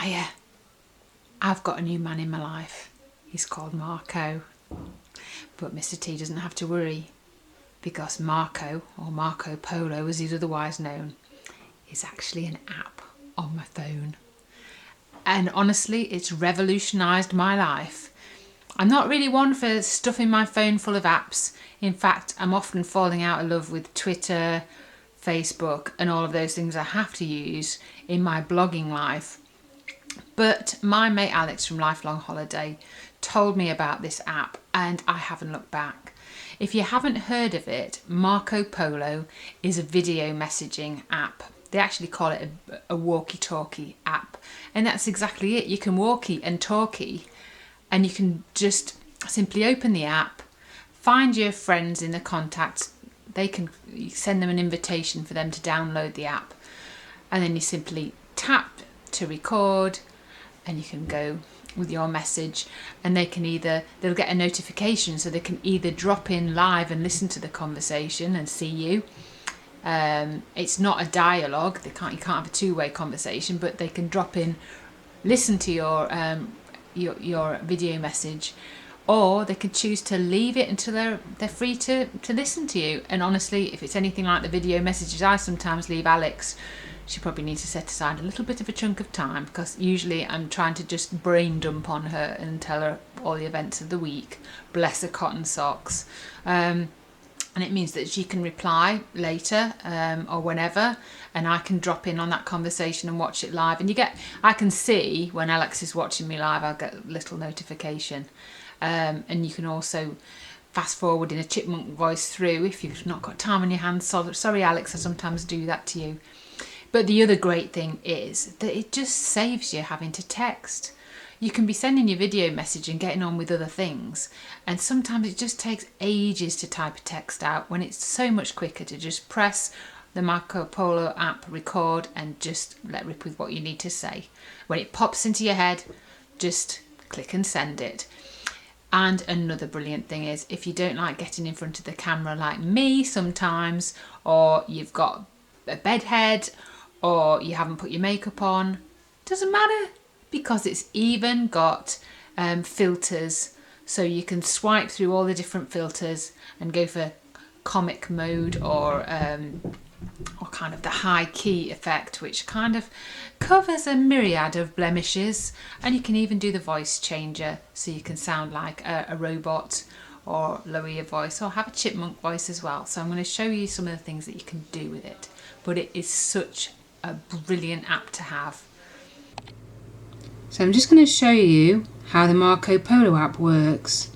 Hiya, I've got a new man in my life. He's called Marco. But Mr. T doesn't have to worry, because Marco, or Marco Polo as he's otherwise known, is actually an app on my phone. And honestly, it's revolutionised my life. I'm not really one for stuffing my phone full of apps. In fact, I'm often falling out of love with Twitter, Facebook and all of those things I have to use in my blogging life. But my mate Alex from Lifelong Holiday told me about this app and I haven't looked back. If you haven't heard of it, Marco Polo is a video messaging app. They actually call it a walkie-talkie app, and that's exactly it. You can walkie and talkie, and you can just simply open the app, find your friends in the contacts. You send them an invitation for them to download the app, and then you simply tap to record, and you can go with your message, and they'll get a notification, so they can either drop in live and listen to the conversation and see you. It's not a dialogue. You can't have a two-way conversation, but they can drop in, listen to your video message, or they can choose to leave it until they're free to listen to you. And honestly, if it's anything like the video messages I sometimes leave Alex, she probably needs to set aside a little bit of a chunk of time, because usually I'm trying to just brain dump on her and tell her all the events of the week. Bless her cotton socks. And it means that she can reply later or whenever, and I can drop in on that conversation and watch it live. And I can see when Alex is watching me live, I'll get a little notification. And you can also fast forward in a chipmunk voice through if you've not got time on your hands. Sorry, Alex, I sometimes do that to you. But the other great thing is that it just saves you having to text. You can be sending your video message and getting on with other things, and sometimes it just takes ages to type a text out, when it's so much quicker to just press the Marco Polo app record and just let rip with what you need to say. When it pops into your head, just click and send it. And another brilliant thing is, if you don't like getting in front of the camera like me sometimes, or you've got a bedhead, or you haven't put your makeup on, doesn't matter, because it's even got filters, so you can swipe through all the different filters and go for comic mode or kind of the high key effect, which kind of covers a myriad of blemishes. And you can even do the voice changer, so you can sound like a robot, or lower your voice, or have a chipmunk voice as well. So I'm going to show you some of the things that you can do with it, but it is such a brilliant app to have. So I'm just going to show you how the Marco Polo app works.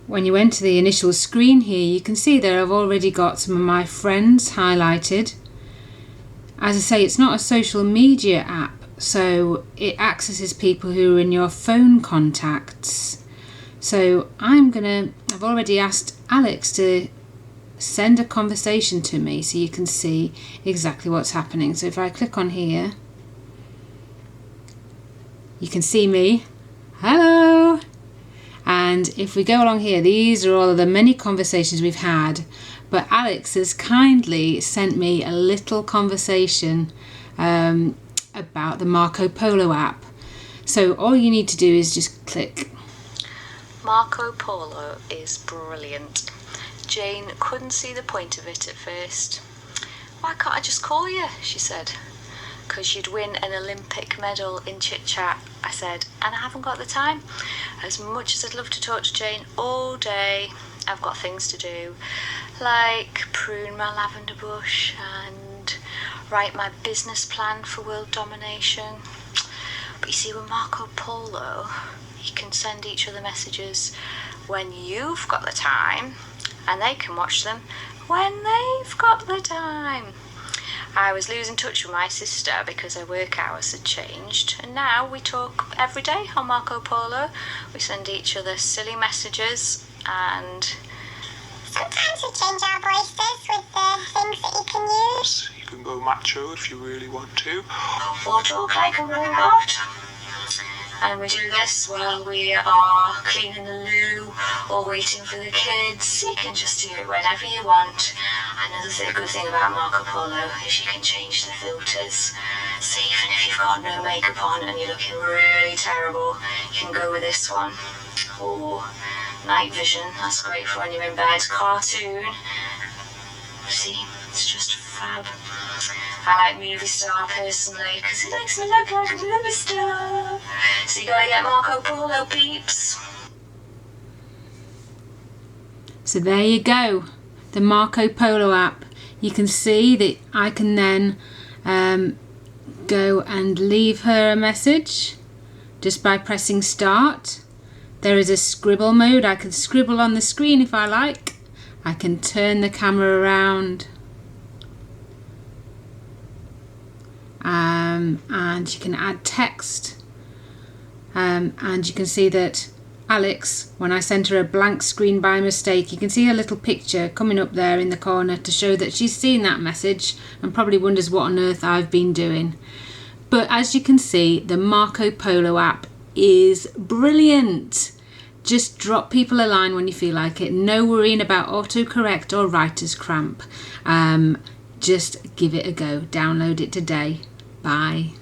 When you enter the initial screen here, you can see that I've already got some of my friends highlighted. As I say, it's not a social media app, so it accesses people who are in your phone contacts. So I've already asked Alex to send a conversation to me, so you can see exactly what's happening. So if I click on here, you can see me. Hello! And if we go along here, these are all of the many conversations we've had, but Alex has kindly sent me a little conversation about the Marco Polo app. So all you need to do is just click. Marco Polo is brilliant. Jane couldn't see the point of it at first. "Why can't I just call you?" she said. "'Cause you'd win an Olympic medal in chit-chat," I said, "and I haven't got the time. As much as I'd love to talk to Jane all day, I've got things to do, like prune my lavender bush and write my business plan for world domination." But you see, with Marco Polo, you can send each other messages when you've got the time, and they can watch them when they've got the time. I was losing touch with my sister because her work hours had changed, and now we talk every day on Marco Polo. We send each other silly messages, and sometimes we change our voices with the things that you can use. You can go macho if you really want to. or talk like a robot. And we do this while we are cleaning the loo or waiting for the kids. You can just do it whenever you want. Another good thing about Marco Polo is you can change the filters. So even if you've got no makeup on and you're looking really terrible, you can go with this one. Or night vision, that's great for when you're in bed. Cartoon, see, it's just fab. I like movie star personally because it makes me look like a movie star. So you gotta get Marco Polo, peeps. So there you go, the Marco Polo app. You can see that I can then go and leave her a message just by pressing start. There is a scribble mode. I can scribble on the screen if I like. I can turn the camera around. And you can add text. And you can see that Alex, when I sent her a blank screen by mistake, you can see her little picture coming up there in the corner to show that she's seen that message and probably wonders what on earth I've been doing. But as you can see, the Marco Polo app is brilliant. Just drop people a line when you feel like it. No worrying about autocorrect or writer's cramp. Just give it a go. Download it today. Bye.